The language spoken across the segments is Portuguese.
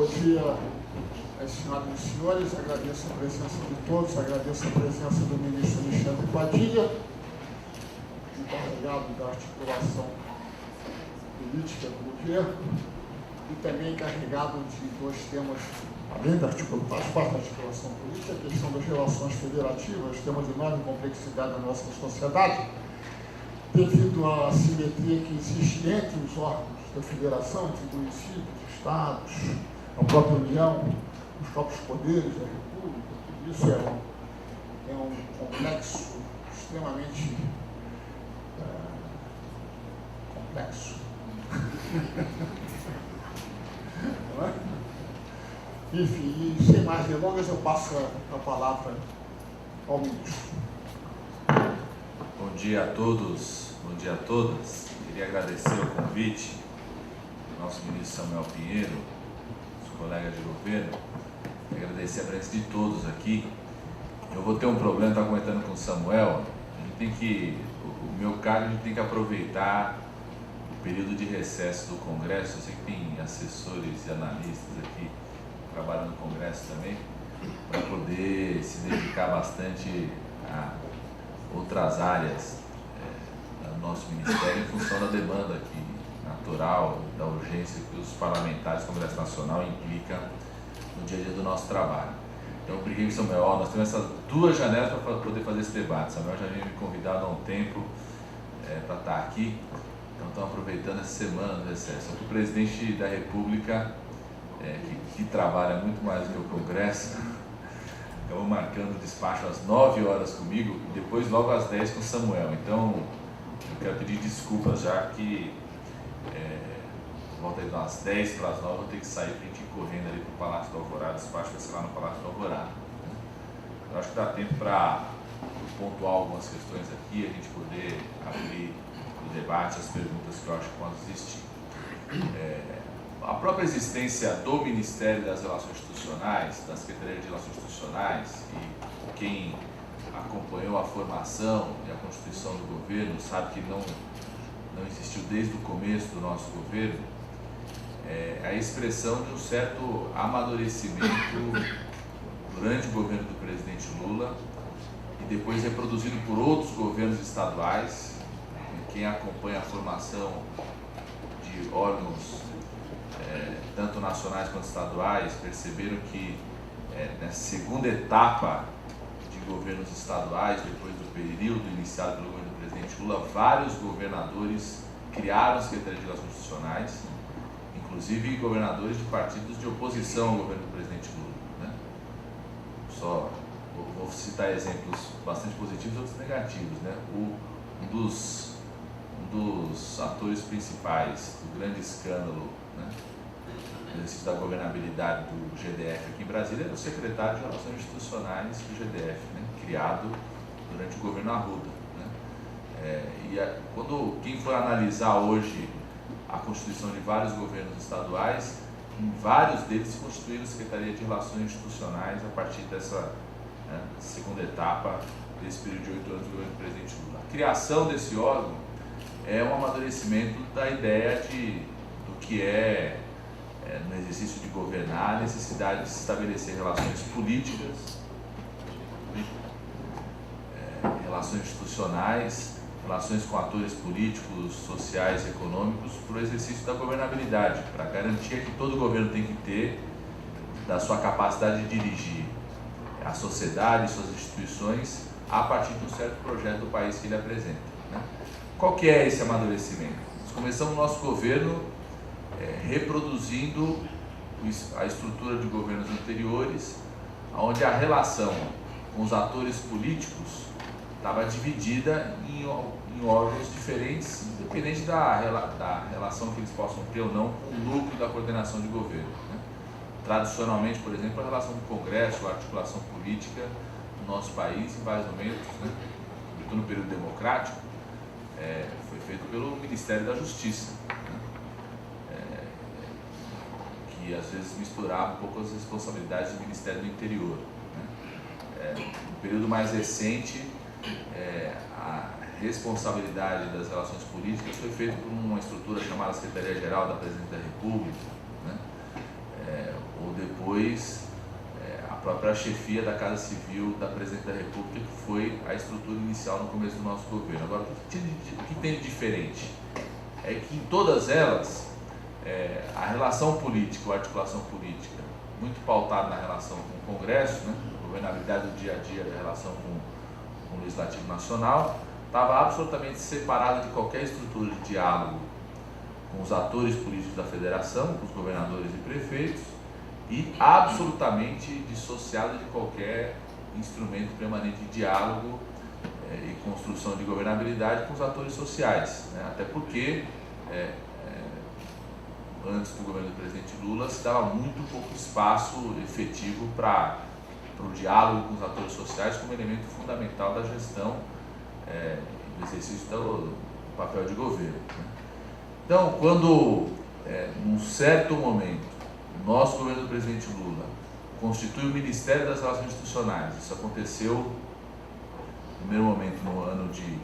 Bom dia, senhoras e senhores. Agradeço a presença de todos, agradeço a presença do ministro Alexandre Padilha, encarregado da articulação política do governo, e também encarregado de dois temas, além da articulação política, a questão das relações federativas, tema de enorme complexidade na nossa sociedade, devido à assimetria que existe entre os órgãos da federação, entre municípios, estados, a própria União, os próprios poderes da República. Tudo isso é um complexo extremamente complexo. Não é? Enfim, e sem mais delongas, eu passo a palavra ao ministro. Bom dia a todos, bom dia a todas. Queria agradecer o convite do nosso ministro Samuel Pinheiro, os colegas de governo, e agradecer a presença de todos aqui. Eu vou ter um problema, estou comentando com o Samuel, a gente tem que, o meu cargo, a gente tem que aproveitar o período de recesso do Congresso. Eu sei que tem assessores e analistas aqui trabalhando no Congresso também, para poder se dedicar bastante a outras áreas do nosso Ministério, em função da demanda aqui natural, da urgência que os parlamentares do Congresso Nacional implicam no dia a dia do nosso trabalho. Então, eu briguei com o Samuel, nós temos essas duas janelas para poder fazer esse debate. Samuel já vinha me convidado há um tempo para estar aqui, então estamos aproveitando essa semana do recesso. Só que o presidente da República, que trabalha muito mais do que o Congresso, acabou marcando o despacho às 9 horas comigo e depois logo às 10 com o Samuel. Então, eu quero pedir desculpas, já que volta aí às 10 para as 9, eu vou ter que sair para a gente ir correndo ali para o Palácio do Alvorada. O despacho vai ser lá no Palácio do Alvorada. Eu acho que dá tempo para pontuar algumas questões aqui, a gente poder abrir o debate, as perguntas que eu acho que podem existir. A própria existência do Ministério das Relações Institucionais, da Secretaria de Relações Institucionais, e quem acompanhou a formação e a constituição do governo sabe que não existiu desde o começo do nosso governo, é a expressão de um certo amadurecimento durante o governo do presidente Lula e depois reproduzido por outros governos estaduais. Quem acompanha a formação de órgãos tanto nacionais quanto estaduais perceberam que nessa segunda etapa de governos estaduais, depois do período iniciado pelo governo do presidente Lula, vários governadores criaram a Secretaria de Relações Institucionais, inclusive governadores de partidos de oposição ao governo do presidente Lula, né? Só vou citar exemplos bastante positivos e outros negativos, né? Um dos atores principais do grande escândalo, né, do exercício da governabilidade do GDF aqui em Brasília era o secretário de Relações Institucionais do GDF, né, criado durante o governo Arruda, né? Quando quem for analisar hoje a constituição de vários governos estaduais, em vários deles se constituíram Secretaria de Relações Institucionais a partir dessa segunda etapa desse período de 8 anos do governo do presidente Lula. A criação desse órgão é um amadurecimento da ideia do que no exercício de governar, a necessidade de se estabelecer relações políticas, relações institucionais, relações com atores políticos, sociais, econômicos, para o exercício da governabilidade, para a garantia que todo governo tem que ter da sua capacidade de dirigir a sociedade e suas instituições a partir de um certo projeto do país que ele apresenta, né? Qual que é esse amadurecimento? Nós começamos o nosso governo reproduzindo a estrutura de governos anteriores, onde a relação com os atores políticos estava dividida em órgãos diferentes, independente da relação que eles possam ter ou não com o núcleo da coordenação de governo, né? Tradicionalmente, por exemplo, a relação com o Congresso, a articulação política no nosso país, em vários momentos, né, sobretudo no período democrático, foi feito pelo Ministério da Justiça, né, que às vezes misturava um pouco as responsabilidades do Ministério do Interior, né. No período mais recente, a responsabilidade das relações políticas foi feita por uma estrutura chamada Secretaria-Geral da Presidência da República, né. depois a própria chefia da Casa Civil da Presidente da República, que foi a estrutura inicial no começo do nosso governo. Agora, o que tem de diferente é que em todas elas, a relação política, a articulação política, muito pautada na relação com o Congresso, né, a governabilidade do dia a dia da relação com o Legislativo Nacional, estava absolutamente separada de qualquer estrutura de diálogo com os atores políticos da federação, com os governadores e prefeitos, e absolutamente dissociada de qualquer instrumento permanente de diálogo e construção de governabilidade com os atores sociais, né? Até porque antes do governo do presidente Lula se dava muito pouco espaço efetivo para o diálogo com os atores sociais como elemento fundamental da gestão do exercício do papel de governo, né? Então, quando num certo momento o nosso governo do presidente Lula constitui o Ministério das Relações Institucionais, isso aconteceu no primeiro momento no ano de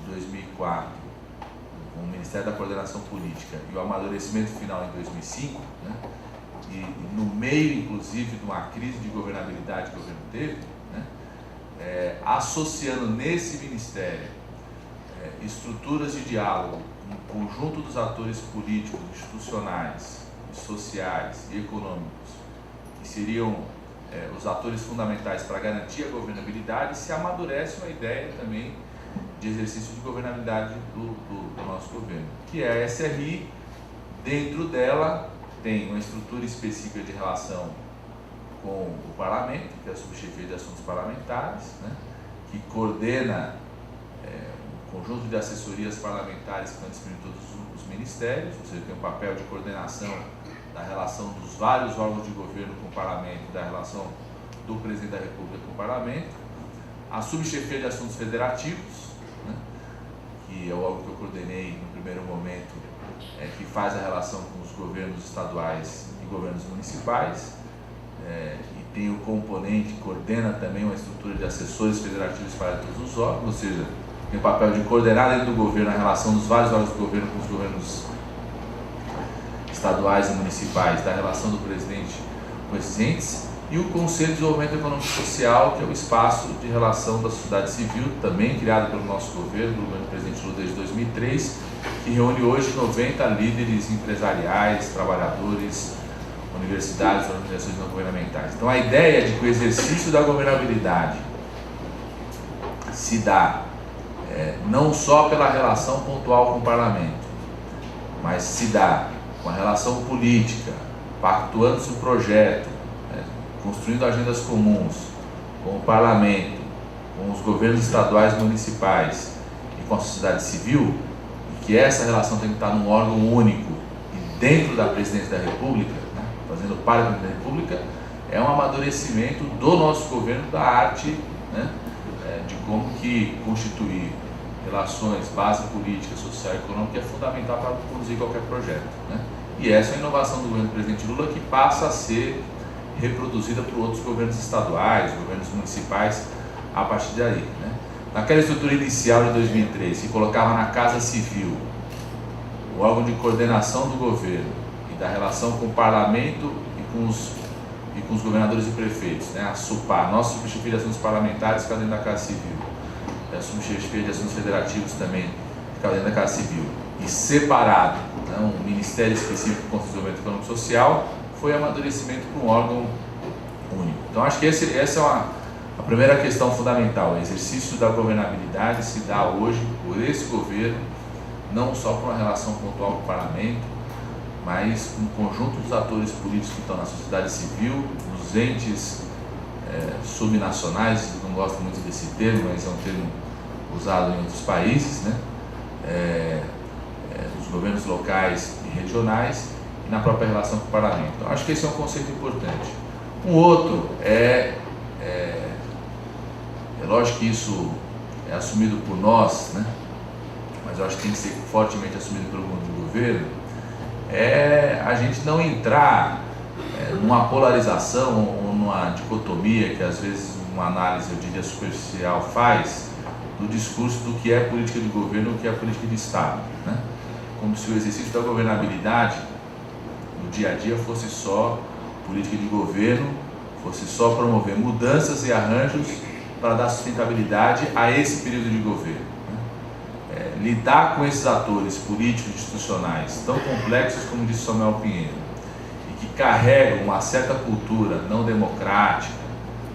2004, com o Ministério da Coordenação Política e o amadurecimento final em 2005, né? E no meio, inclusive, de uma crise de governabilidade que o governo teve, né? Associando nesse Ministério estruturas de diálogo com o conjunto dos atores políticos, institucionais, sociais e econômicos, que seriam os atores fundamentais para garantir a governabilidade, se amadurece uma ideia também de exercício de governabilidade do nosso governo, que é a SRI. Dentro dela tem uma estrutura específica de relação com o Parlamento, que é a Subchefia de Assuntos Parlamentares, né, que coordena um conjunto de assessorias parlamentares que estão disponíveis em todos os ministérios, ou seja, tem um papel de coordenação da relação dos vários órgãos de governo com o Parlamento, da relação do Presidente da República com o Parlamento. A Subchefia de Assuntos Federativos, né, que é o órgão que eu coordenei no primeiro momento, que faz a relação com os governos estaduais e governos municipais, e tem o componente, coordena também uma estrutura de assessores federativos para todos os órgãos, ou seja, tem o papel de coordenar dentro do governo a relação dos vários órgãos do governo com os governos estaduais e municipais, da relação do presidente com esses entes, e o Conselho de Desenvolvimento Econômico e Social, que é o espaço de relação da sociedade civil, também criado pelo nosso governo, do governo do presidente Lula desde 2003, que reúne hoje 90 líderes empresariais, trabalhadores, universidades, organizações não governamentais. Então a ideia é de que o exercício da governabilidade se dá não só pela relação pontual com o Parlamento, mas se dá com a relação política, pactuando-se o projeto, construindo agendas comuns com o Parlamento, com os governos estaduais e municipais e com a sociedade civil, e que essa relação tem que estar num órgão único e dentro da Presidência da República, né, fazendo parte da Presidência da República, é um amadurecimento do nosso governo da arte, né, de como que constituir relações, base política, social e econômica é fundamental para conduzir qualquer projeto, né? E essa é a inovação do governo do presidente Lula, que passa a ser reproduzida por outros governos estaduais, governos municipais, a partir daí, né? Naquela estrutura inicial de 2003, se colocava na Casa Civil o órgão de coordenação do governo e da relação com o Parlamento e com os governadores e prefeitos, né? A SUPAR, nossa Subchefia de Assuntos Parlamentares, fica dentro da Casa Civil, a Subchefia de Assuntos Federativos também fica dentro da Casa Civil, e separado, né, um Ministério específico para o Desenvolvimento Econômico e Social, foi amadurecimento para um órgão único. Então acho que essa é a primeira questão fundamental. O exercício da governabilidade se dá hoje por esse governo, não só por uma relação pontual com o Parlamento, mas com um conjunto dos atores políticos que estão na sociedade civil, nos entes subnacionais, não gosto muito desse termo, mas é um termo usado em outros países, né? Os governos locais e regionais, e na própria relação com o Parlamento. Então, acho que esse é um conceito importante. Um outro é lógico que isso é assumido por nós, né? Mas eu acho que tem que ser fortemente assumido pelo mundo do governo, a gente não entrar numa polarização ou numa dicotomia que às vezes uma análise, eu diria, superficial faz, do discurso do que é política de governo e o que é política de Estado, né? Como se o exercício da governabilidade no dia a dia fosse só política de governo, fosse só promover mudanças e arranjos para dar sustentabilidade a esse período de governo. Lidar com esses atores políticos e institucionais tão complexos como disse Samuel Pinheiro, e que carregam uma certa cultura não democrática,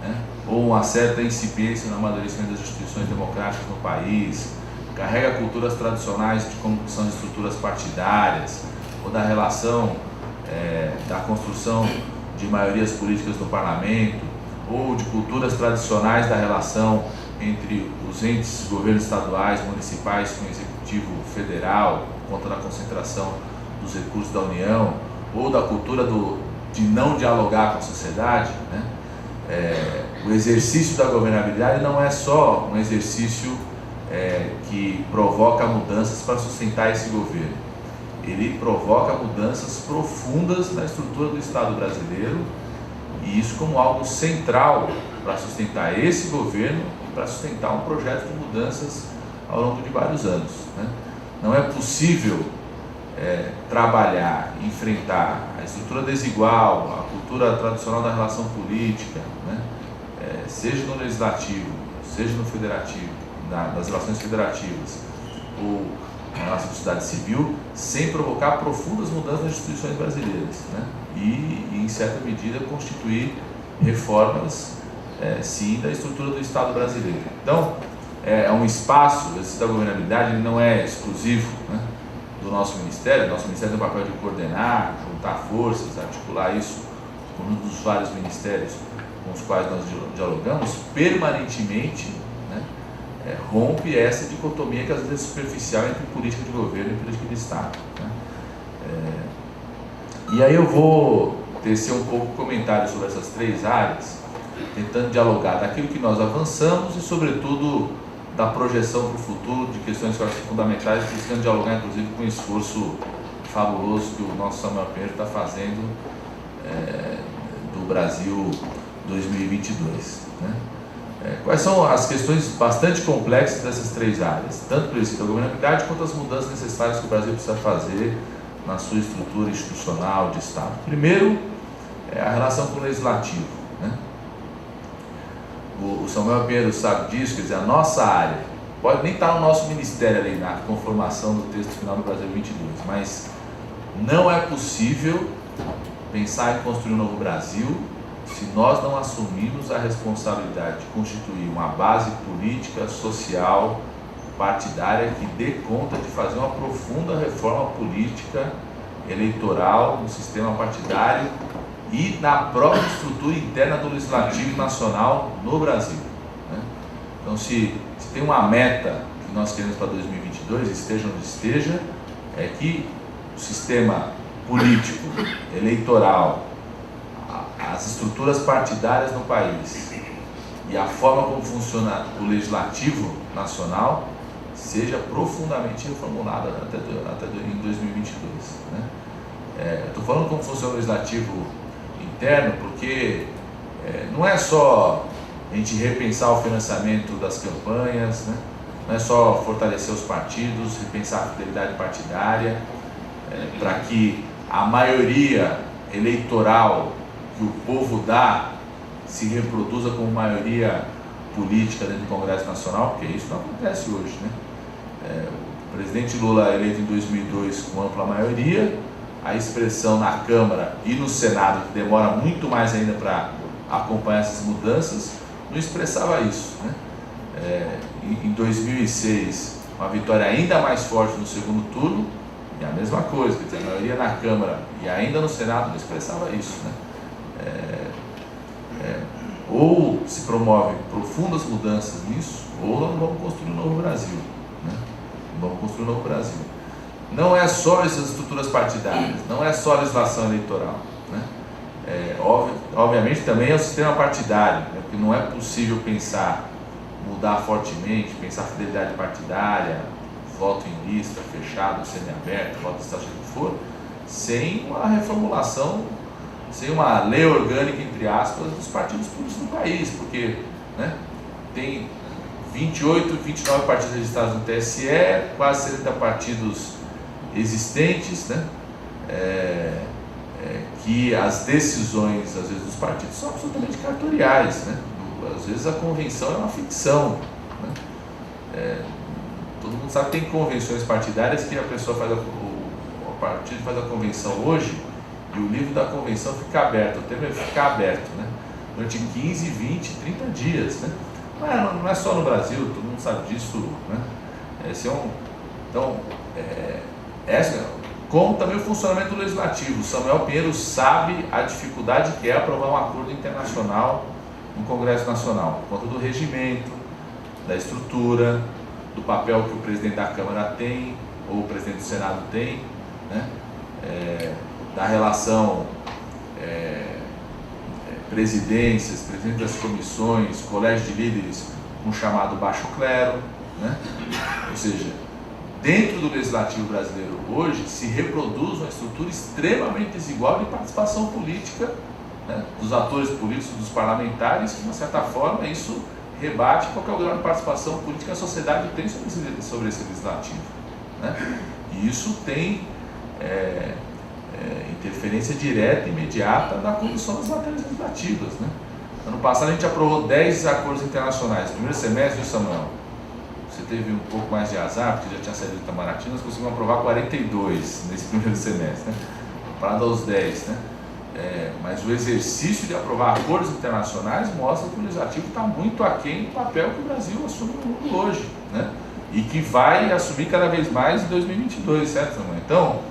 né, ou uma certa incipiência no amadurecimento das instituições democráticas no país, carrega culturas tradicionais de como são as estruturas partidárias, ou da relação da construção de maiorias políticas no parlamento, ou de culturas tradicionais da relação entre os entes governos estaduais, municipais com o executivo federal, por conta da concentração dos recursos da União, ou da cultura de não dialogar com a sociedade, né? O exercício da governabilidade não é só um exercício que provoca mudanças para sustentar esse governo. Ele provoca mudanças profundas na estrutura do Estado brasileiro, e isso como algo central para sustentar esse governo e para sustentar um projeto de mudanças ao longo de vários anos, né? Não é possível trabalhar, enfrentar a estrutura desigual, a cultura tradicional da relação política, né? Seja no legislativo, seja no federativo, das relações federativas, ou na nossa sociedade civil, sem provocar profundas mudanças nas instituições brasileiras, né? E, em certa medida, constituir reformas, sim, da estrutura do Estado brasileiro. Então, é um espaço, esse da governabilidade, ele não é exclusivo, né, do nosso Ministério. O nosso Ministério tem o papel de coordenar, juntar forças, articular isso com um dos vários ministérios com os quais nós dialogamos permanentemente, né, rompe essa dicotomia que às vezes é superficial entre política de governo e política de Estado, né? E aí eu vou tecer um pouco comentário sobre essas três áreas, tentando dialogar daquilo que nós avançamos e, sobretudo, da projeção para o futuro de questões que eu acho fundamentais, buscando dialogar, inclusive, com o esforço fabuloso que o nosso Samuel Pinheiro está fazendo do Brasil 2022, né? Quais são as questões bastante complexas dessas três áreas, tanto o princípio da governabilidade quanto as mudanças necessárias que o Brasil precisa fazer na sua estrutura institucional de Estado? Primeiro, a relação com o legislativo, né? O Samuel Pinheiro sabe disso, quer dizer, a nossa área, pode nem estar no nosso ministério ali na conformação do texto final do Brasil 22, mas não é possível pensar em construir um novo Brasil se nós não assumirmos a responsabilidade de constituir uma base política, social, partidária que dê conta de fazer uma profunda reforma política, eleitoral, no sistema partidário e na própria estrutura interna do Legislativo Nacional no Brasil, né? Então, se tem uma meta que nós queremos para 2022, esteja onde esteja, é que o sistema político, eleitoral, as estruturas partidárias no país e a forma como funciona o Legislativo Nacional seja profundamente reformulada até em 2022, né? Estou falando como funciona o Legislativo interno porque não é só a gente repensar o financiamento das campanhas, né? Não é só fortalecer os partidos, repensar a fidelidade partidária, para que a maioria eleitoral que o povo dá se reproduza como maioria política dentro do Congresso Nacional, porque isso não acontece hoje, né? O presidente Lula eleito em 2002 com ampla maioria, a expressão na Câmara e no Senado, que demora muito mais ainda para acompanhar essas mudanças, não expressava isso, né? Em 2006, uma vitória ainda mais forte no segundo turno, e a mesma coisa, quer dizer, a maioria na Câmara e ainda no Senado não expressava isso, né? Ou se promovem profundas mudanças nisso, ou nós vamos construir um novo Brasil, né? Vamos construir um novo Brasil. Não é só essas estruturas partidárias, não é só a legislação eleitoral, né? Obviamente também é o sistema partidário, né? Porque não é possível mudar fortemente, pensar fidelidade partidária, voto em lista, fechado, semi-aberto, voto estágio que for, sem uma reformulação, sem uma lei orgânica, entre aspas, dos partidos políticos do país, porque, né, tem 28, 29 partidos registrados no TSE, quase 70 partidos existentes, né? que as decisões, às vezes, dos partidos são absolutamente cartoriais, né? Às vezes a convenção é uma ficção, né? Todo mundo sabe que tem convenções partidárias que a pessoa faz o partido faz a convenção hoje e o livro da convenção fica aberto, o termo é ficar aberto, né? Durante 15, 20, 30 dias, né? Não é só no Brasil, todo mundo sabe disso, né? Como também o funcionamento do legislativo. Samuel Pinheiro sabe a dificuldade que é aprovar um acordo internacional no Congresso Nacional, por conta do regimento, da estrutura, do papel que o presidente da Câmara tem, ou o presidente do Senado tem, né? Da relação presidências, presidentes das comissões, colégio de líderes com o chamado baixo clero, né? Ou seja, dentro do legislativo brasileiro hoje se reproduz uma estrutura extremamente desigual de participação política, né, dos atores políticos, dos parlamentares, que de uma certa forma isso rebate qualquer grau de participação política que a sociedade tem sobre esse legislativo, né? E isso tem interferência direta e imediata na condução das matérias legislativas, né? Ano passado a gente aprovou 10 acordos internacionais. No primeiro semestre, Samuel, você teve um pouco mais de azar, porque já tinha saído do Itamaraty, nós conseguimos aprovar 42 nesse primeiro semestre, né? Comparado aos 10, né? Mas o exercício de aprovar acordos internacionais mostra que o legislativo está muito aquém do papel que o Brasil assume no mundo hoje, né? E que vai assumir cada vez mais em 2022, certo, Samuel? Então,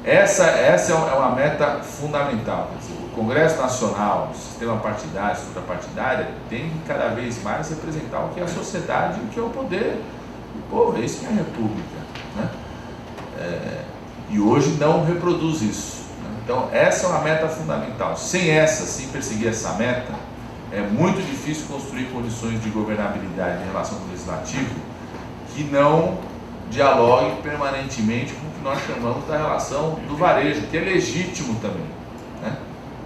essa é uma meta fundamental. Quer dizer, o Congresso Nacional, o sistema partidário, a estrutura partidária, tem que cada vez mais representar o que é a sociedade e o que é o poder do povo. É isso que é a República, né? E hoje não reproduz isso, né? Então, essa é uma meta fundamental. Sem perseguir essa meta, é muito difícil construir condições de governabilidade em relação ao legislativo que não dialogue permanentemente com o que nós chamamos da relação do varejo, que é legítimo também, né?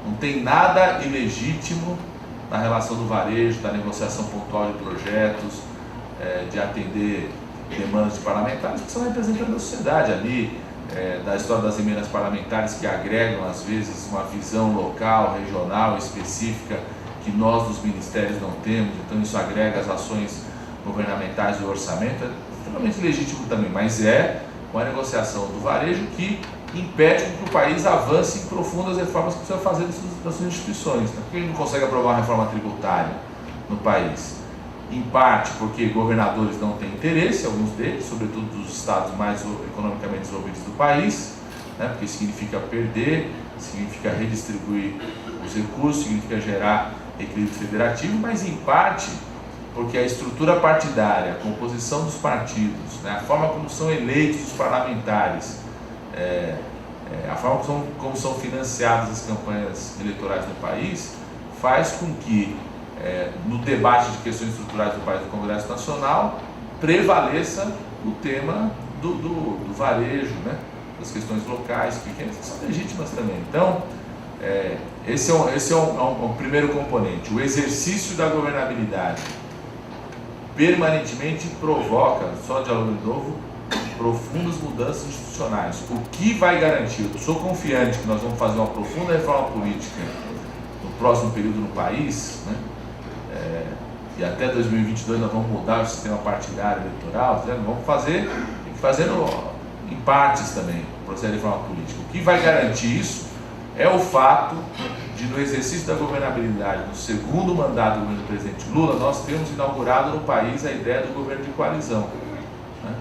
Não tem nada ilegítimo na relação do varejo, da negociação pontual de projetos, de atender demandas de parlamentares que são representantes da sociedade ali, da história das emendas parlamentares que agregam às vezes uma visão local, regional, específica que nós dos ministérios não temos, então isso agrega as ações governamentais do orçamento. Extremamente legítimo também, mas é uma negociação do varejo que impede que o país avance em profundas reformas que precisa fazer das suas instituições. Por que a gente não consegue aprovar uma reforma tributária no país? Em parte porque governadores não têm interesse, alguns deles, sobretudo dos estados mais economicamente desenvolvidos do país, né? Porque significa perder, significa redistribuir os recursos, significa gerar equilíbrio federativo, mas em parte porque a estrutura partidária, a composição dos partidos, né, a forma como são eleitos os parlamentares, a forma como são financiadas as campanhas eleitorais no país, faz com que, no debate de questões estruturais do país do Congresso Nacional, prevaleça o tema do varejo, né, das questões locais, pequenas, que são legítimas também. Então, esse é um primeiro componente. O exercício da governabilidade permanentemente provoca, só diálogo de novo, profundas mudanças institucionais. O que vai garantir? Eu sou confiante que nós vamos fazer uma profunda reforma política no próximo período no país, né? E até 2022 nós vamos mudar o sistema partidário eleitoral, vamos fazer em partes também o processo de reforma política. O que vai garantir isso é o fato de, no exercício da governabilidade, no segundo mandato do governo do presidente Lula, nós temos inaugurado no país a ideia do governo de coalizão, né?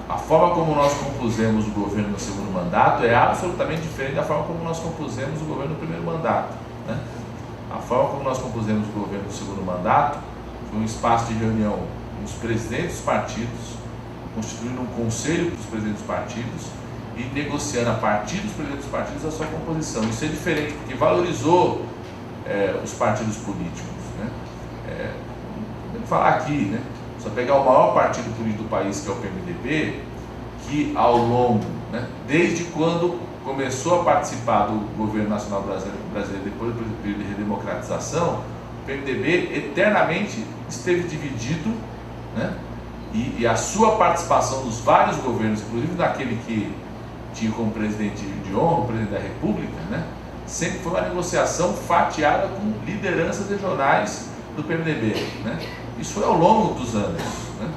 A forma como nós compusemos o governo no segundo mandato é absolutamente diferente da forma como nós compusemos o governo no primeiro mandato, né? A forma como nós compusemos o governo no segundo mandato foi um espaço de reunião com os presidentes dos partidos, constituindo um conselho dos presidentes dos partidos e negociando a partir dos presidentes dos partidos a sua composição. Isso é diferente, porque valorizou os partidos políticos, né? Vamos falar aqui, né? Só pegar o maior partido político do país, que é o PMDB, que ao longo, né, desde quando começou a participar do governo nacional brasileiro depois do período de redemocratização, o PMDB eternamente esteve dividido, né? E a sua participação nos vários governos, inclusive naquele que tinha como presidente de honra o presidente da República, né? Sempre foi uma negociação fatiada com lideranças regionais do PMDB, né? Isso foi ao longo dos anos, né?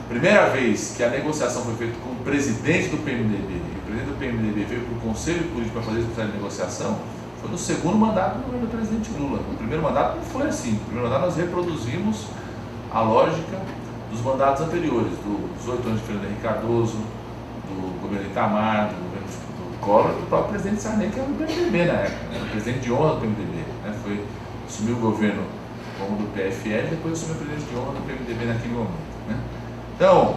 Primeira vez que a negociação foi feita com o presidente do PMDB, e o presidente do PMDB veio para o Conselho Político para fazer esse processo de negociação, foi no segundo mandato do governo do presidente Lula. No primeiro mandato não foi assim. No primeiro mandato nós reproduzimos a lógica dos mandatos anteriores, dos 8 anos de Fernando Henrique Cardoso, do governo Itamar, do governo do Collor, do próprio presidente Sarney, que era do PMDB na época, né? O presidente de honra do PMDB, né? Assumiu o governo como do PFL, depois assumiu o presidente de honra do PMDB naquele momento, né? Então,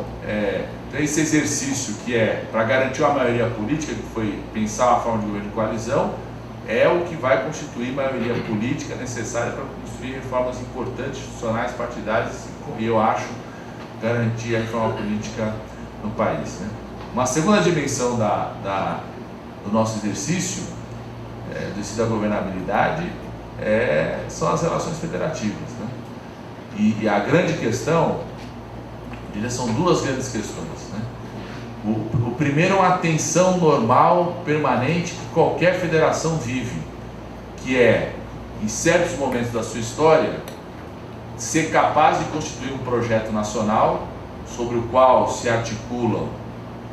esse exercício que é para garantir uma maioria política, que foi pensar uma forma de governo de coalizão, é o que vai constituir maioria política necessária para construir reformas importantes, institucionais, partidárias e, eu acho, garantir a reforma política no país, né? Uma segunda dimensão do nosso exercício, da governabilidade, são as relações federativas, né? E a grande questão, são duas grandes questões, né? O primeiro é uma tensão normal, permanente, que qualquer federação vive, que é, em certos momentos da sua história, ser capaz de constituir um projeto nacional sobre o qual se articulam,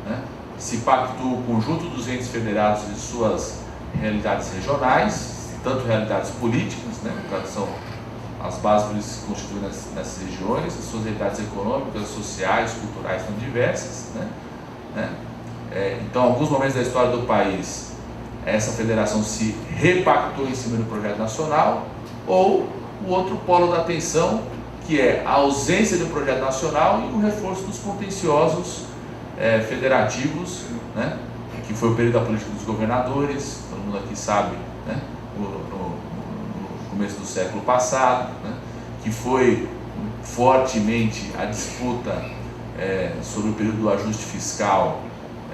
né, se pactua o conjunto dos entes federados e suas realidades regionais, tanto realidades políticas, né, que são as bases por isso se constituem nessas regiões, as suas realidades econômicas, sociais, culturais tão diversas, né? Então, em alguns momentos da história do país, essa federação se repactou em cima do projeto nacional, ou o outro polo da tensão, que é a ausência do projeto nacional e o reforço dos contenciosos federativos, né? Que foi o período da política dos governadores, todo mundo aqui sabe, né? No começo do século passado, né? Que foi fortemente a disputa sobre o período do ajuste fiscal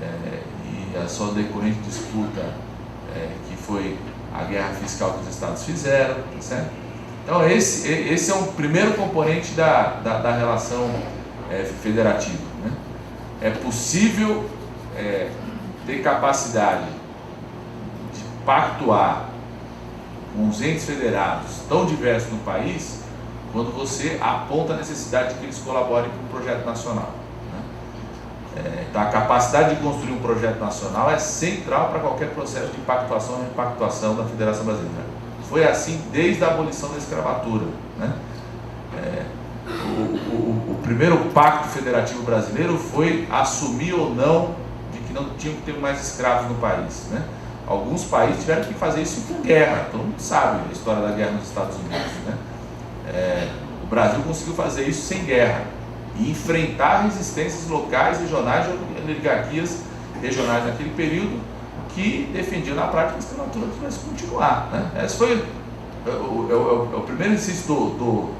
e a sua decorrente disputa, que foi a guerra fiscal que os estados fizeram, certo? Então esse é um primeiro componente da relação federativa, né? É possível ter capacidade de pactuar com os entes federados tão diversos no país quando você aponta a necessidade de que eles colaborem com o projeto nacional, né? Então a capacidade de construir um projeto nacional é central para qualquer processo de pactuação e repactuação da Federação Brasileira. Foi assim desde a abolição da escravatura, né? O primeiro pacto federativo brasileiro foi assumir ou não de que não tinham que ter mais escravos no país, né? Alguns países tiveram que fazer isso com guerra, todo mundo sabe a história da guerra nos Estados Unidos, né? O Brasil conseguiu fazer isso sem guerra e enfrentar resistências locais, regionais, de oligarquias regionais naquele período que defendiam na prática a escravatura que vai continuar, né? Esse foi o primeiro exercício do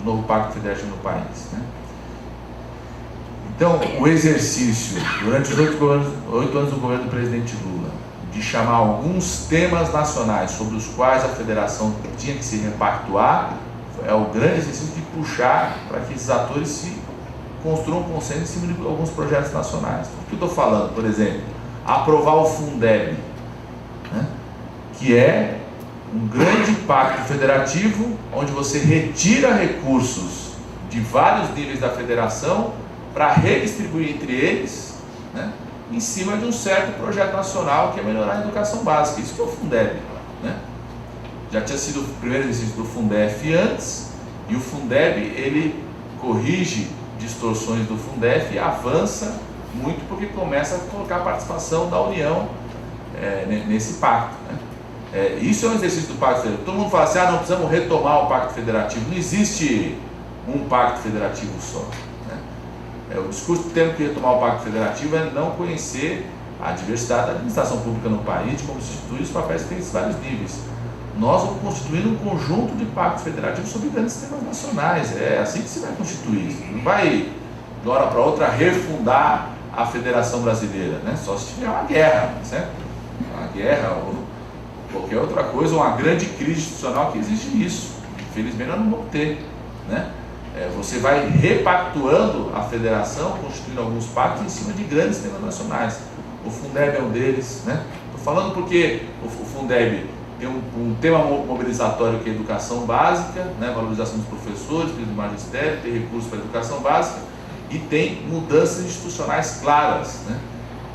novo pacto federativo no país, né? Então, o exercício, durante os 8 anos do governo do presidente Lula, de chamar alguns temas nacionais sobre os quais a federação tinha que se repactuar, é o grande exercício de puxar para que esses atores se construam um consenso em cima de alguns projetos nacionais. O que eu estou falando? Por exemplo, aprovar o Fundeb, né? Que é um grande pacto federativo onde você retira recursos de vários níveis da federação para redistribuir entre eles, né, em cima de um certo projeto nacional que é melhorar a educação básica. Isso que é o Fundeb, né? Já tinha sido o primeiro exercício do Fundef antes, e o Fundeb ele corrige distorções do Fundef e avança muito porque começa a colocar a participação da União nesse pacto, né? Isso é um exercício do Pacto Federativo. Todo mundo fala assim, não precisamos retomar o Pacto Federativo. Não existe um Pacto Federativo só, né? O discurso que temos que retomar o Pacto Federativo é não conhecer a diversidade da administração pública no país, de como se institui os papéis que tem esses vários níveis. Nós vamos constituindo um conjunto de pactos federativos sobre grandes temas nacionais. É assim que se vai constituir. Não vai, de uma hora para outra, refundar a Federação Brasileira, né? Só se tiver uma guerra, certo? Uma guerra ou qualquer outra coisa, uma grande crise institucional que exige isso. Infelizmente nós não vamos ter, né? Você vai repactuando a federação, constituindo alguns pactos em cima de grandes temas nacionais. o Fundeb é um deles, né? Estou falando porque o Fundeb tem um tema mobilizatório que é educação básica, né? Valorização dos professores, do magistério, tem recursos para educação básica e tem mudanças institucionais claras, né?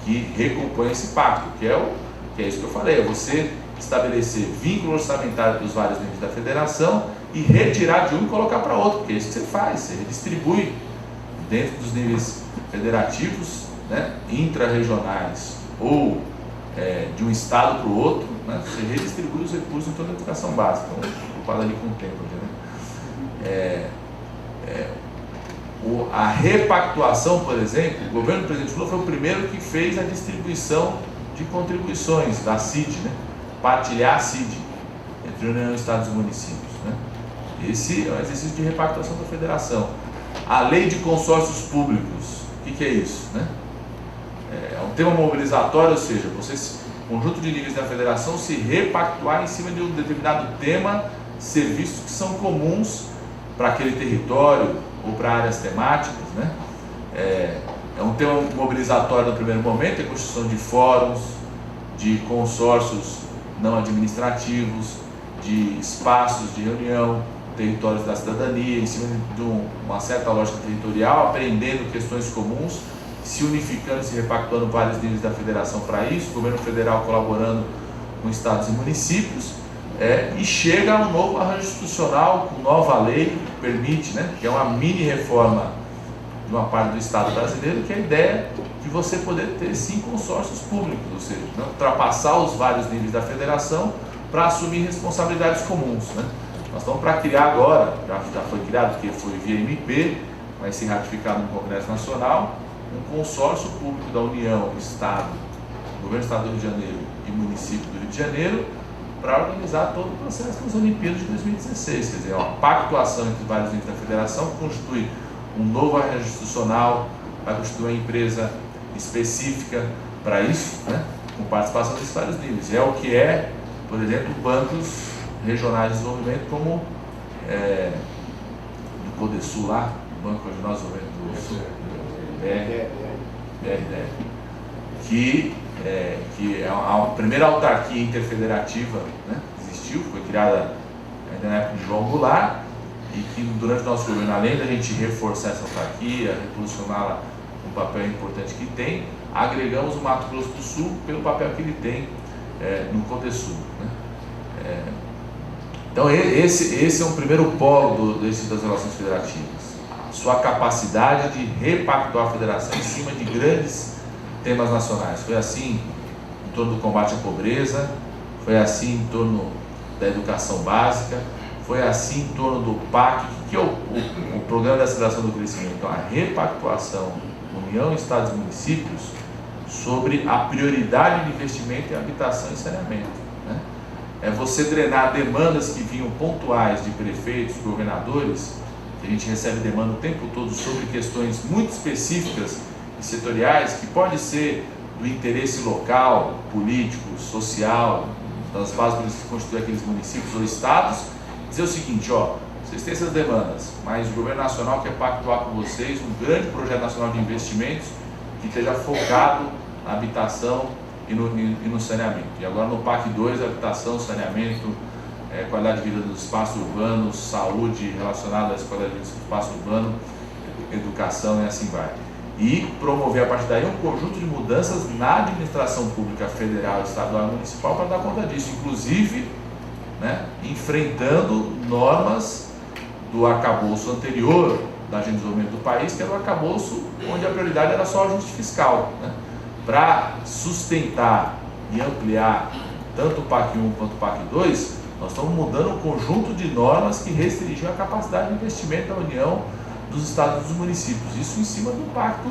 Que recompõem esse pacto, que é isso que eu falei, é você estabelecer vínculo orçamentário dos vários níveis da federação e retirar de um e colocar para outro, porque é isso que você faz, você redistribui dentro dos níveis federativos, né, intra-regionais ou de um estado para o outro, né, você redistribui os recursos em toda a educação básica. Então, preocupado ali com o tempo, né? A repactuação, por exemplo, o governo do presidente Lula foi o primeiro que fez a distribuição de contribuições da CID, né? Partilhar a CID entre União, Estados e municípios, né? Esse é um exercício de repactuação da federação. A lei de consórcios públicos, o que é isso, né? É um tema mobilizatório, ou seja, o conjunto de níveis da federação se repactuar em cima de um determinado tema, serviços que são comuns para aquele território ou para áreas temáticas, né? É um tema mobilizatório no primeiro momento, a constituição de fóruns, de consórcios não administrativos, de espaços de reunião, territórios da cidadania, em cima de uma certa lógica territorial, aprendendo questões comuns, se unificando, se repactuando vários níveis da federação para isso, o governo federal colaborando com estados e municípios, e chega a um novo arranjo institucional, com nova lei, que permite, né, que é uma mini reforma de uma parte do Estado brasileiro, que é a ideia de você poder ter sim consórcios públicos, ou seja, né, ultrapassar os vários níveis da federação para assumir responsabilidades comuns, né? Nós estamos para criar agora, já foi criado, porque foi via MP, vai ser ratificado no Congresso Nacional, um consórcio público da União, Estado, Governo do Estado do Rio de Janeiro e município do Rio de Janeiro, para organizar todo o processo das Olimpíadas de 2016, quer dizer, uma pactuação entre vários níveis da federação, que constitui um novo arranjo institucional, vai constituir uma empresa específica para isso, né, com participação desses vários níveis. É o que é, por exemplo, bancos regionais de desenvolvimento, como do Codesul lá, o Banco Regional de Desenvolvimento do Sul, BRDF, que é a primeira autarquia interfederativa, né, que existiu, foi criada ainda na época de João Goulart, e que durante o nosso governo, além da gente reforçar essa autarquia, reposicioná-la no papel importante que tem, agregamos o Mato Grosso do Sul pelo papel que ele tem no Codesul, né? Então esse é um primeiro polo das relações federativas, sua capacidade de repactuar a federação em cima de grandes temas nacionais. Foi assim em torno do combate à pobreza, foi assim em torno da educação básica, foi assim em torno do PAC, que é o Programa de Aceleração do Crescimento. Então, a repactuação, União, Estados e Municípios, sobre a prioridade de investimento em habitação e saneamento, né? É você drenar demandas que vinham pontuais de prefeitos, governadores, que a gente recebe demanda o tempo todo sobre questões muito específicas e setoriais, que pode ser do interesse local, político, social, das bases que constituem aqueles municípios ou estados, dizer o seguinte, vocês têm essas demandas, mas o governo nacional quer pactuar com vocês um grande projeto nacional de investimentos que esteja focado na habitação e no saneamento. E agora no PAC 2, habitação, saneamento, qualidade de vida dos espaços urbanos, saúde relacionada à qualidade de vida do espaço urbano, educação e assim vai. E promover a partir daí um conjunto de mudanças na administração pública federal, estadual e municipal para dar conta disso, inclusive, né, enfrentando normas do arcabouço anterior da Agenda de Desenvolvimento do país, que era o arcabouço onde a prioridade era só o ajuste fiscal, né? Para sustentar e ampliar tanto o PAC 1 quanto o PAC 2, nós estamos mudando um conjunto de normas que restringiam a capacidade de investimento da União, dos estados e dos municípios, isso em cima do pacto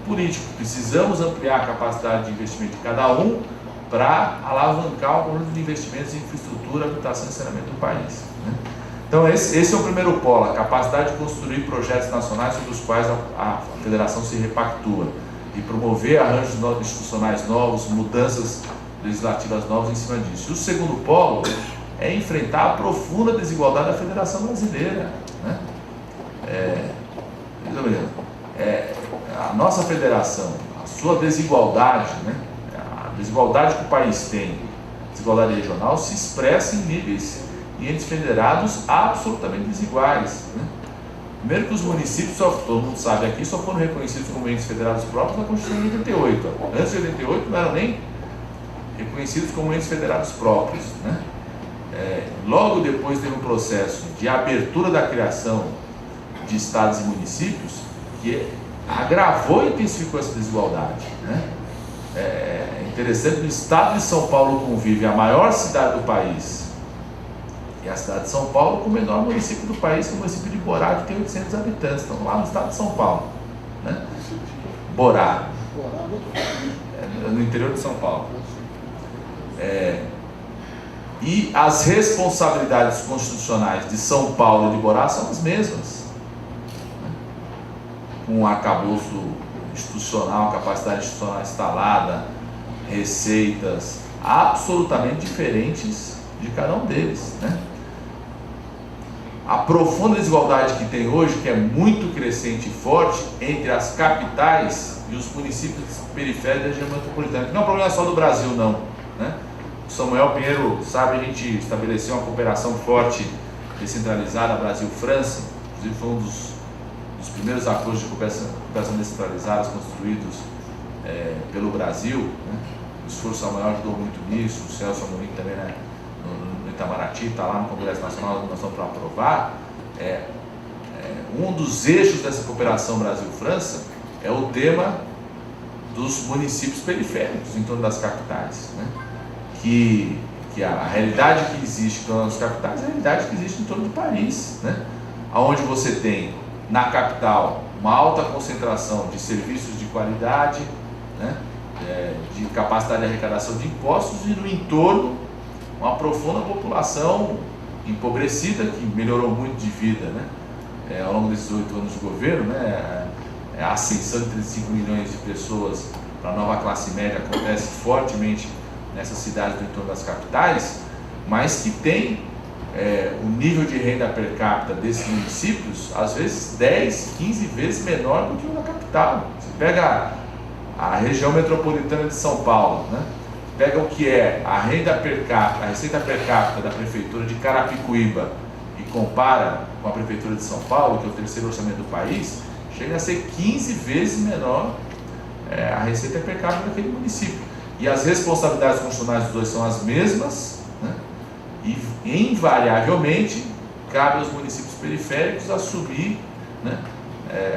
político. Precisamos ampliar a capacidade de investimento de cada um para alavancar o conjunto de investimentos em infraestrutura, habitação e saneamento do país, né? Então esse é o primeiro polo, a capacidade de construir projetos nacionais sobre os quais a federação se repactua e promover arranjos institucionais novos, mudanças legislativas novas em cima disso. E o segundo polo é enfrentar a profunda desigualdade da federação brasileira, né? A nossa federação, a sua desigualdade, né, desigualdade que o país tem, desigualdade regional, se expressa em níveis e entes federados absolutamente desiguais, né? Primeiro que os municípios, todo mundo sabe aqui, só foram reconhecidos como entes federados próprios na Constituição de 88. Antes de 88 não eram nem reconhecidos como entes federados próprios, né? Logo depois teve um processo de abertura da criação de estados e municípios que agravou e intensificou essa desigualdade, né? É interessante que no estado de São Paulo convive a maior cidade do país e a cidade de São Paulo com o menor município do país, que é o município de Borá, que tem 800 habitantes. Estamos lá no estado de São Paulo, né? Borá, no interior de São Paulo. E as responsabilidades constitucionais de São Paulo e de Borá são as mesmas, né? Com um arcabouço institucional, capacidade institucional instalada, receitas absolutamente diferentes de cada um deles, né? A profunda desigualdade que tem hoje, que é muito crescente e forte entre as capitais e os municípios periféricos da região metropolitana, que não é um problema só do Brasil, não, né? O Samuel Pinheiro sabe, a gente estabeleceu uma cooperação forte, descentralizada, Brasil-França, inclusive foi um dos primeiros acordos de cooperação descentralizados construídos pelo Brasil, né? O esforço Samuel ajudou muito nisso, o Celso Amorim também, né? No Itamaraty, está lá no Congresso Nacional, nós estamos para aprovar. Um dos eixos dessa cooperação Brasil-França é o tema dos municípios periféricos em torno das capitais, né? Que a realidade que existe em torno das capitais é a realidade que existe em torno de Paris, né? Onde você tem na capital uma alta concentração de serviços de qualidade, né? De capacidade de arrecadação de impostos, e no entorno uma profunda população empobrecida, que melhorou muito de vida, né? Ao longo desses 8 anos de governo, né? A ascensão de 35 milhões de pessoas para a nova classe média acontece fortemente nessas cidades do entorno das capitais, mas que tem o nível de renda per capita desses municípios, às vezes 10, 15 vezes menor do que o da capital. Você pega a região metropolitana de São Paulo, né? Pega o que é a renda per capita, a receita per capita da prefeitura de Carapicuíba e compara com a prefeitura de São Paulo, que é o terceiro orçamento do país, chega a ser 15 vezes menor a receita per capita daquele município. E as responsabilidades constitucionais dos dois são as mesmas, né? E invariavelmente cabe aos municípios periféricos assumir, né,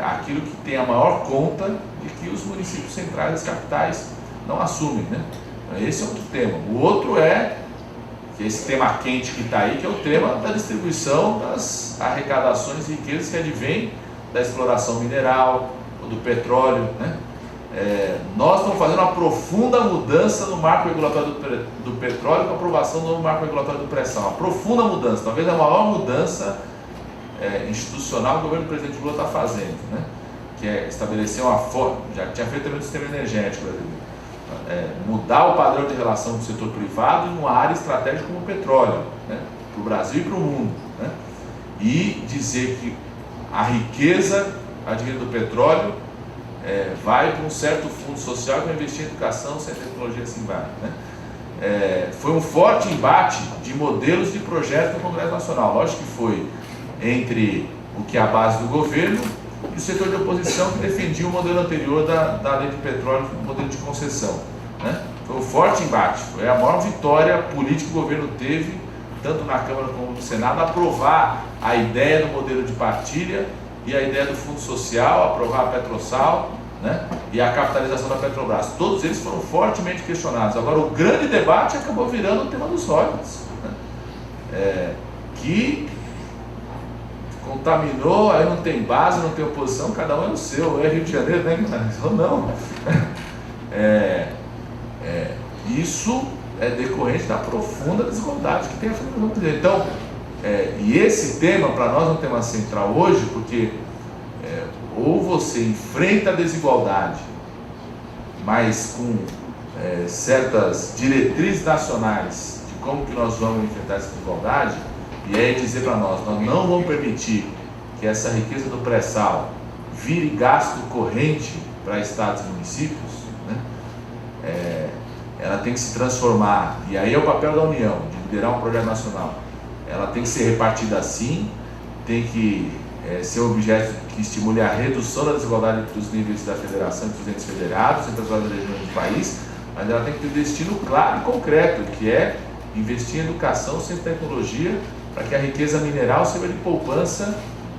aquilo que tem a maior conta de que os municípios centrais das capitais não assumem, né? Esse é outro tema. O outro que é esse tema quente que está aí, que é o tema da distribuição das arrecadações e riquezas que advém da exploração mineral ou do petróleo, né? Nós estamos fazendo uma profunda mudança no marco regulatório do petróleo com a aprovação do novo marco regulatório do pré-sal. Uma profunda mudança, talvez a maior mudança institucional que o governo do presidente Lula está fazendo, né? Que é estabelecer uma forma, já tinha feito também no sistema energético brasileiro, mudar o padrão de relação do setor privado em uma área estratégica como o petróleo, né? Para o Brasil e para o mundo, né? E dizer que a riqueza advinda do petróleo vai para um certo fundo social que vai investir em educação, sem tecnologia, assim vai, né? Foi um forte embate de modelos de projetos no Congresso Nacional. Lógico que foi entre o que é a base do governo e o setor de oposição, que defendia o modelo anterior da lei de petróleo, o modelo de concessão, né? Foi um forte embate, foi a maior vitória política que o governo teve, tanto na Câmara como no Senado, aprovar a ideia do modelo de partilha e a ideia do fundo social, aprovar a Petrosal, né? E a capitalização da Petrobras. Todos eles foram fortemente questionados. Agora, o grande debate acabou virando o tema dos royalties, né? Que contaminou, aí não tem base, não tem oposição, cada um é o seu, é Rio de Janeiro, né? Ou não. Isso é decorrente da profunda desigualdade que tem a Federação Brasileira. Então, e esse tema para nós é um tema central hoje, porque ou você enfrenta a desigualdade, mas com certas diretrizes nacionais de como que nós vamos enfrentar essa desigualdade, e aí dizer para nós não vamos permitir que essa riqueza do pré-sal vire gasto corrente para estados e municípios, né? Ela ela tem que se transformar, e aí é o papel da União, de liderar um projeto nacional. Ela tem que ser repartida assim, tem que ser um objeto que estimule a redução da desigualdade entre os níveis da federação, entre os entes federados, entre as várias regiões do país, mas ela tem que ter um destino claro e concreto, que é investir em educação, ciência e tecnologia, para que a riqueza mineral sirva de poupança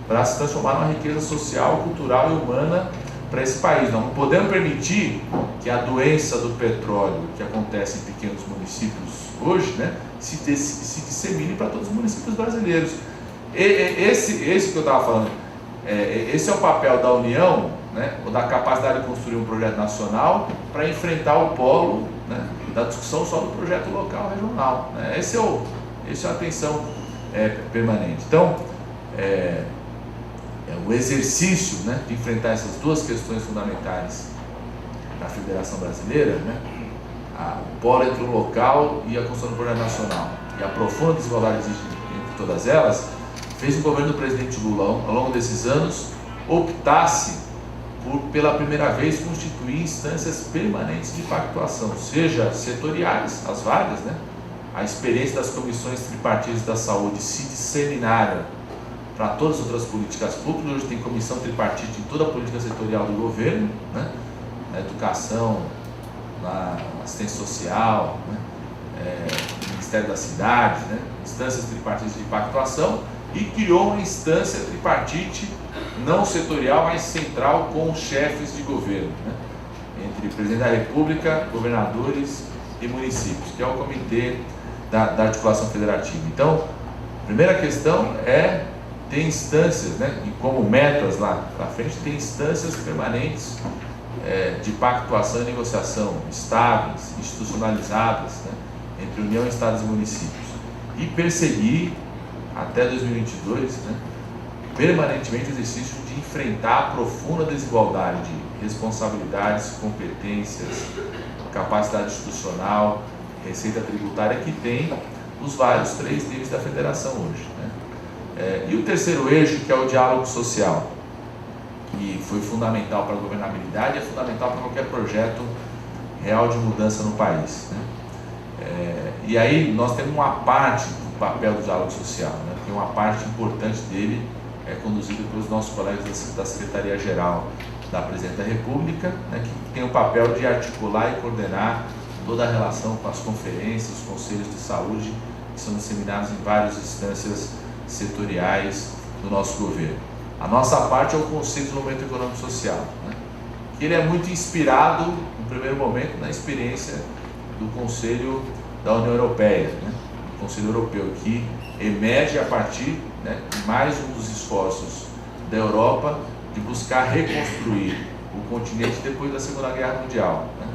para se transformar numa riqueza social, cultural e humana para esse país. Nós não podemos permitir que a doença do petróleo, que acontece em pequenos municípios hoje, né, se dissemine para todos os municípios brasileiros. Esse que eu estava falando, esse é o papel da União, né, ou da capacidade de construir um projeto nacional para enfrentar o polo, né, da discussão só do projeto local, regional. Né. Esse é a atenção permanente. Então, o exercício, né, de enfrentar essas duas questões fundamentais da Federação Brasileira, né, o polo entre o local e a construção do projeto nacional, e a profunda desigualdade entre todas elas, fez o governo do presidente Lula, ao longo desses anos, optasse por, pela primeira vez, constituir instâncias permanentes de pactuação, seja setoriais, as várias, né? A experiência das comissões tripartidas da saúde se disseminaram para todas as outras políticas públicas. Hoje tem comissão tripartite em toda a política setorial do governo, né? Na educação, na assistência social, né? Ministério da Cidade, né? Instâncias tripartitas de pactuação, e criou uma instância tripartite não setorial, mas central, com chefes de governo, né? Entre presidente da República, governadores e municípios, que é o Comitê da Articulação Federativa. Então, a primeira questão é ter instâncias, né? E como metas lá para frente, ter instâncias permanentes de pactuação e negociação estáveis, institucionalizadas, né? Entre União, Estados e municípios, e perseguir até 2022, né, permanentemente o exercício de enfrentar a profunda desigualdade de responsabilidades, competências, capacidade institucional, receita tributária que tem os vários 3 níveis da federação hoje, né. E o terceiro eixo, que é o diálogo social, que foi fundamental para a governabilidade, é fundamental para qualquer projeto real de mudança no país, né. E aí nós temos uma parte do papel do diálogo social, né, porque uma parte importante dele é conduzida pelos nossos colegas da Secretaria-Geral da Presidente da República, né, que tem o papel de articular e coordenar toda a relação com as conferências, os conselhos de saúde, que são disseminados em várias instâncias setoriais do nosso governo. A nossa parte é o Conselho de Desenvolvimento Econômico e Social, né, que ele é muito inspirado, no primeiro momento, na experiência do Conselho da União Europeia, né, o Conselho Europeu, que emerge a partir, né, de mais um dos esforços da Europa de buscar reconstruir o continente depois da Segunda Guerra Mundial, né,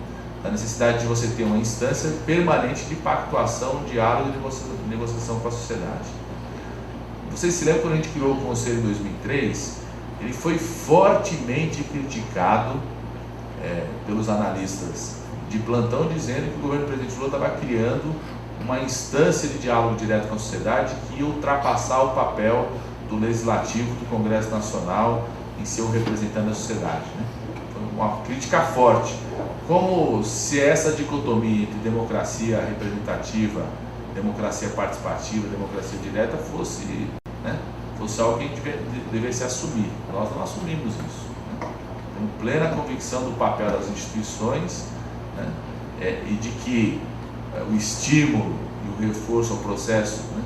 da necessidade de você ter uma instância permanente de pactuação, diálogo e negociação com a sociedade. Vocês se lembram quando a gente criou o Conselho em 2003? Ele foi fortemente criticado pelos analistas de plantão, dizendo que o governo do presidente Lula estava criando uma instância de diálogo direto com a sociedade que ia ultrapassar o papel do Legislativo, do Congresso Nacional, em ser o representante da sociedade, né? Foi uma crítica forte, como se essa dicotomia entre democracia representativa, democracia participativa, democracia direta fosse, né, fosse algo que a gente devesse assumir. Nós não assumimos isso, né? Temos plena convicção do papel das instituições, né, e de que o estímulo e o reforço ao processo, né,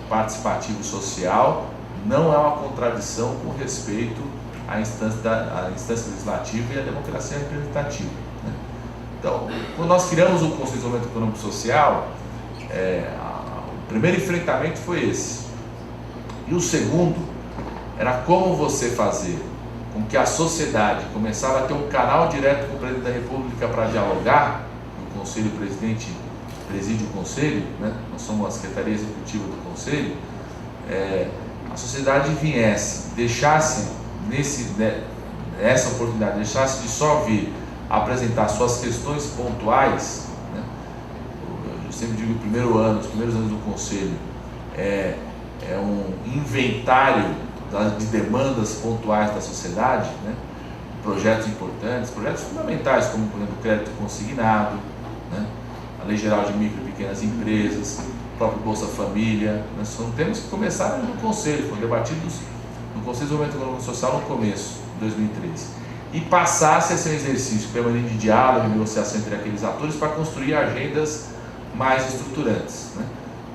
participativo e social não é uma contradição com respeito à instância legislativa e à democracia representativa, né? Então, quando nós criamos o Conselho de Desenvolvimento Econômico e Social, o primeiro enfrentamento foi esse. E o segundo era como você fazer com que a sociedade começava a ter um canal direto com o presidente da República para dialogar. O Conselho, o presidente preside o Conselho, né? Nós somos a Secretaria Executiva do Conselho. A sociedade viesse, deixasse nessa oportunidade, deixasse de só vir apresentar suas questões pontuais, né? Eu sempre digo que os primeiros anos do Conselho é um inventário de demandas pontuais da sociedade, né? Projetos importantes, projetos fundamentais, como por exemplo o crédito consignado, né? a Lei Geral de Micro e Pequenas Empresas, o próprio Bolsa Família. Nós temos que começar no Conselho, foram debatidos no Conselho de Desenvolvimento Econômico e Social no começo de 2013, e passasse a ser um exercício permanente de diálogo e negociação entre aqueles atores para construir agendas mais estruturantes, né?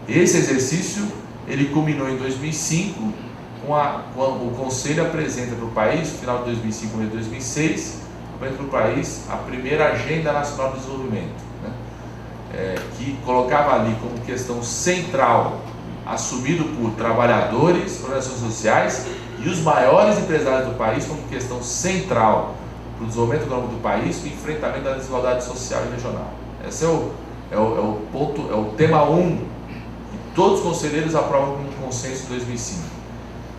Esse exercício ele culminou em 2005, quando o Conselho apresenta para o país, no final de 2005 e 2006, apresenta para o país a primeira Agenda Nacional de Desenvolvimento, né? Que colocava ali como questão central, assumido por trabalhadores, organizações sociais e os maiores empresários do país, como questão central para o desenvolvimento econômico do país, o enfrentamento da desigualdade social e regional. Esse é o ponto, é o tema 1, que todos os conselheiros aprovam com um consenso em 2005.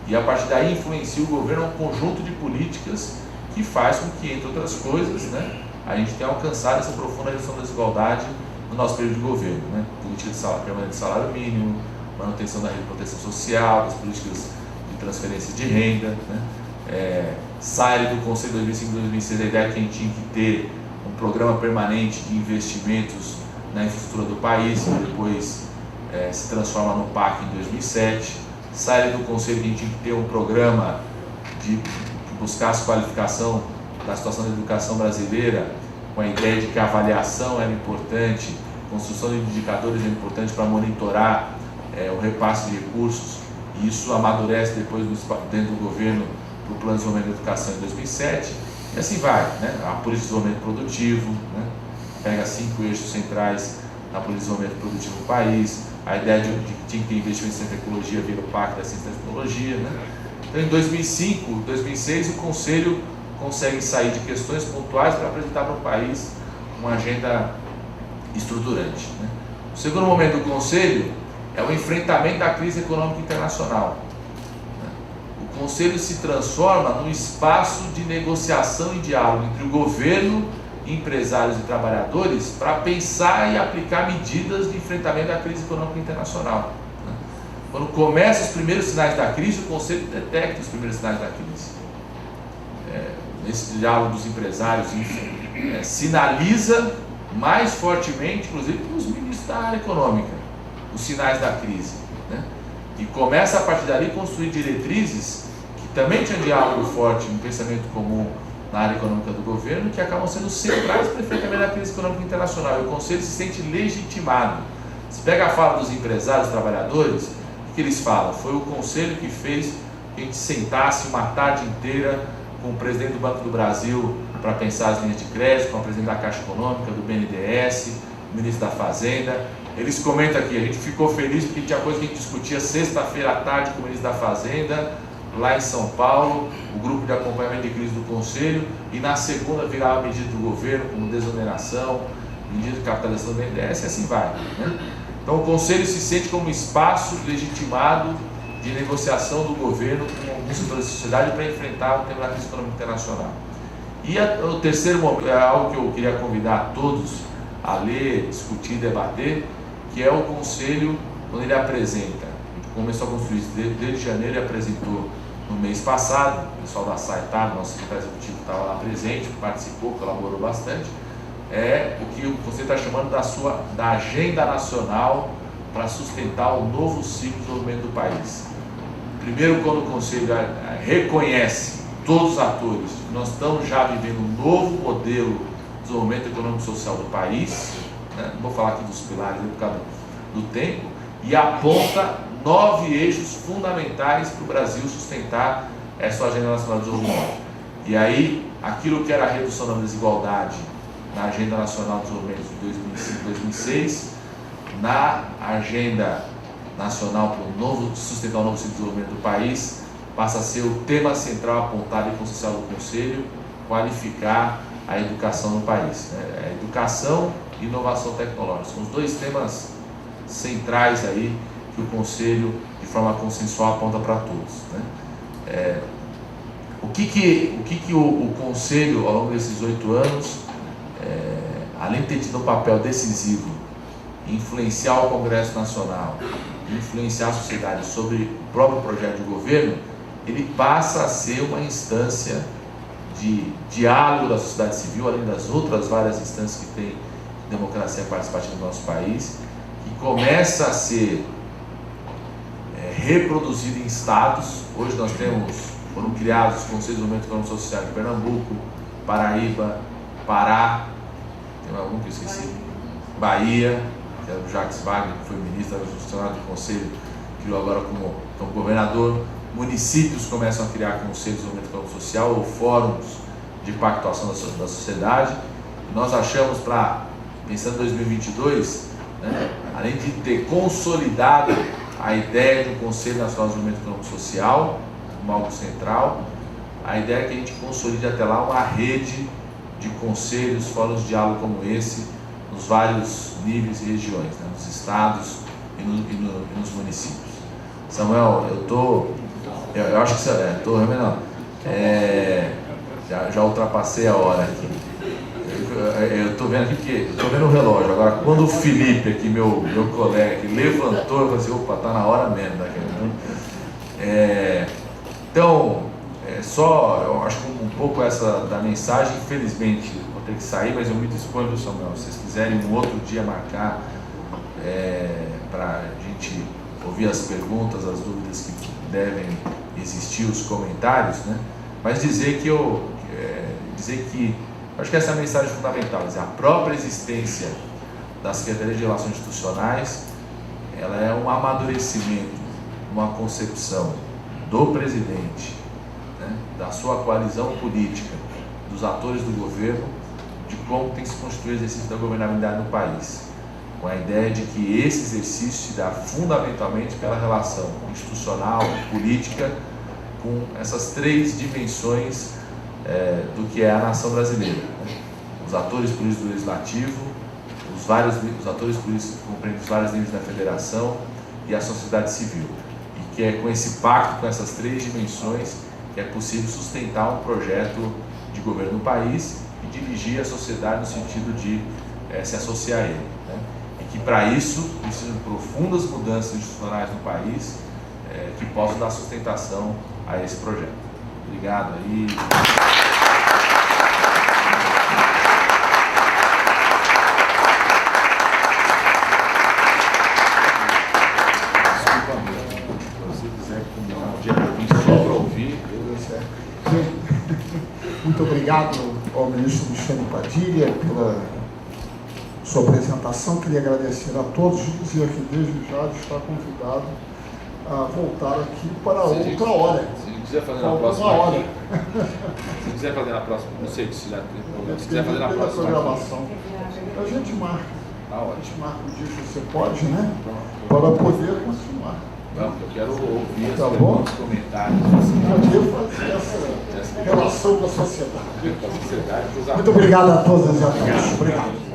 E a partir daí influencia o governo um conjunto de políticas que faz com que, entre outras coisas, né, a gente tenha alcançado essa profunda redução da desigualdade no nosso período de governo, né? Política de salário, permanente de salário mínimo, manutenção da rede de proteção social, das políticas de transferência de renda, né? Sai do Conselho de 2005 e 2006 a ideia que a gente tinha que ter um programa permanente de investimentos na infraestrutura do país, que depois se transforma no PAC em 2007. Sai do Conselho que a gente tinha que ter um programa que buscasse qualificação da situação da educação brasileira, com a ideia de que a avaliação era importante, construção de indicadores é importante para monitorar o repasse de recursos, e isso amadurece depois dentro do governo para o Plano de Desenvolvimento da Educação em 2007, e assim vai, né? A política de desenvolvimento produtivo, né? Pega 5 eixos centrais na política de desenvolvimento produtivo do país, a ideia de que tinha que ter investimento em ciência e tecnologia via o Pacto da Ciência e Tecnologia, né? Então, em 2005, 2006, o Conselho consegue sair de questões pontuais para apresentar para o país uma agenda estruturante, né? O segundo momento do Conselho é o enfrentamento da crise econômica internacional, né? O Conselho se transforma num espaço de negociação e diálogo entre o governo, empresários e trabalhadores para pensar e aplicar medidas de enfrentamento da crise econômica internacional, né? Quando começam os primeiros sinais da crise, o Conselho detecta os primeiros sinais da crise. Nesse diálogo dos empresários, sinaliza mais fortemente, inclusive para os ministros da área econômica, os sinais da crise, né? E começa a partir dali construir diretrizes que também tinham diálogo forte no pensamento comum na área econômica do governo, que acabam sendo centrais para o enfrentamento da crise econômica internacional. E o Conselho se sente legitimado. Se pega a fala dos empresários, trabalhadores, o que eles falam? Foi o Conselho que fez que a gente sentasse uma tarde inteira com o presidente do Banco do Brasil para pensar as linhas de crédito, com o presidente da Caixa Econômica, do BNDES, o ministro da Fazenda. Eles comentam aqui, a gente ficou feliz porque tinha coisa que a gente discutia sexta-feira à tarde com o ministro da Fazenda, lá em São Paulo, o grupo de acompanhamento de crise do Conselho, e na segunda virava medida do governo, como desoneração, medida de capitalização do BNDES, e assim vai, né? Então o Conselho se sente como um espaço legitimado de negociação do governo com alguns setores da sociedade para enfrentar o tema da crise econômica internacional. E o terceiro momento é algo que eu queria convidar todos a ler, discutir, debater, que é o Conselho, quando ele apresenta, começou a construir isso desde janeiro, ele apresentou no mês passado, o pessoal da SAITAB, nosso secretário executivo estava lá presente, participou, colaborou bastante, o que o Conselho está chamando da Agenda Nacional para sustentar o novo ciclo de desenvolvimento do país. Primeiro, quando o Conselho reconhece todos os atores que nós estamos já vivendo um novo modelo de desenvolvimento econômico e social do país, né? Não vou falar aqui dos pilares por causa do tempo, e aponta 9 eixos fundamentais para o Brasil sustentar essa Agenda Nacional de Desenvolvimento. E aí, aquilo que era a redução da desigualdade na Agenda Nacional de Desenvolvimento de 2005 e 2006, na Agenda Nacional para sustentar o novo ciclo de desenvolvimento do país, passa a ser o tema central apontado e consciencial do Conselho, qualificar a educação no país, né? A educação e inovação tecnológica são os dois temas centrais aí que o Conselho, de forma consensual, aponta para todos, né? O que o Conselho, ao longo desses 8 anos, além de ter tido um papel decisivo em influenciar o Congresso Nacional, influenciar a sociedade sobre o próprio projeto de governo, ele passa a ser uma instância de diálogo da sociedade civil, além das outras várias instâncias que democracia participativa do nosso país, que começa a ser reproduzido em estados. Hoje nós foram criados os Conselhos de Desenvolvimento Econômico e Social de Pernambuco, Paraíba, Pará, tem algum que eu esqueci? Bahia, que era o Jacques Wagner, que foi ministro, era o funcionário do Conselho, criou agora como governador. Municípios começam a criar Conselhos de Desenvolvimento Econômico e Social ou fóruns de pactuação da sociedade. E nós achamos, pensando em 2022, né, além de ter consolidado a ideia de um Conselho Nacional de Desenvolvimento Econômico e Social, como algo central, a ideia é que a gente consolide até lá uma rede de conselhos, fóruns de diálogo como esse, nos vários níveis e regiões, né, nos estados e nos municípios. Samuel, eu acho que estou remenando. Já ultrapassei a hora aqui. Eu estou vendo aqui porque estou vendo o relógio. Agora, quando o Felipe aqui, meu colega, aqui, levantou, eu falei assim, opa, está na hora mesmo. Então, eu acho que um pouco essa da mensagem. Infelizmente, vou ter que sair, mas eu me disponho, Samuel, se vocês quiserem um outro dia marcar para a gente ouvir as perguntas, as dúvidas que devem existir, os comentários, né? Mas dizer que acho que essa é a mensagem fundamental, a própria existência da Secretaria de Relações Institucionais, ela é um amadurecimento, uma concepção do presidente, né, da sua coalizão política, dos atores do governo, de como tem que se construir o exercício da governabilidade no país, com a ideia de que esse exercício se dá fundamentalmente pela relação institucional, política, com essas três dimensões do que é a nação brasileira, né? Os atores políticos do legislativo, os atores políticos que compreendem os vários níveis da federação e a sociedade civil. E que é com esse pacto, com essas três dimensões, que é possível sustentar um projeto de governo no país e dirigir a sociedade no sentido de se associar a ele, né? E que para isso precisam de profundas mudanças institucionais no país que possam dar sustentação a esse projeto. Obrigado aí. Desculpa mesmo. Se você quiser combinar um dia para mim só para ouvir. Muito obrigado ao ministro Luciano Padilha pela sua apresentação. Queria agradecer a todos e dizer que desde já está convidado a voltar aqui para outra hora. Se quiser fazer na próxima hora. Se quiser fazer na próxima, não sei se já tem problema. Se quiser fazer na próxima programação, a gente marca. A gente marca o dia que você pode, né? Para poder continuar. Vamos, eu quero ouvir os comentários. Poder fazer essa relação com a sociedade. Muito obrigado a todas e a todos. Obrigado.